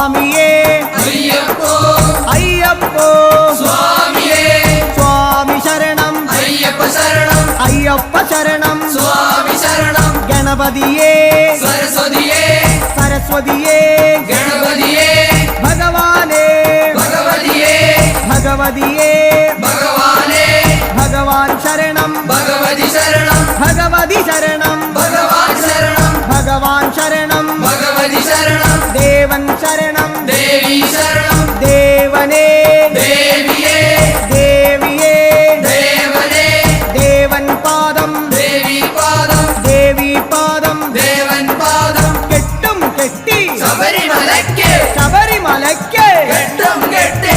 സ്വാമിയേ അയ്യപ്പോ അയ്യപ്പോ സ്വാമിയേ സ്വാമി ശരണം അയ്യപ്പ ശരണം അയ്യപ്പ ശരണം സ്വാമി ശരണം ഗണപതിയേ സരസ്വതിയേ സരസ്വതിയേ ഗണപതിയേ ഭഗവാനേ ഭഗവതിയേ ഭഗവതിയേ ഭഗവാനേ ഭഗവാൻ ശരണം ഭഗവതി ശരണം ഭഗവതി ശരണം ഭഗവാൻ ശരണം ഭഗവാൻ ശരണം ഭഗവതി ശരണം ദേവൻ ശരണം ദേവി ശരണം ദേവനേ ദേവിയേ ദേവിയേ ദേവനേ ദേവൻ പാദം ദേവി പാദം ദേവി പാദം ദേവൻ പാദം കെട്ടും കെട്ടി ശബരിമലയ്ക്ക് ശബരിമലയ്ക്ക് കെട്ടും കെട്ടി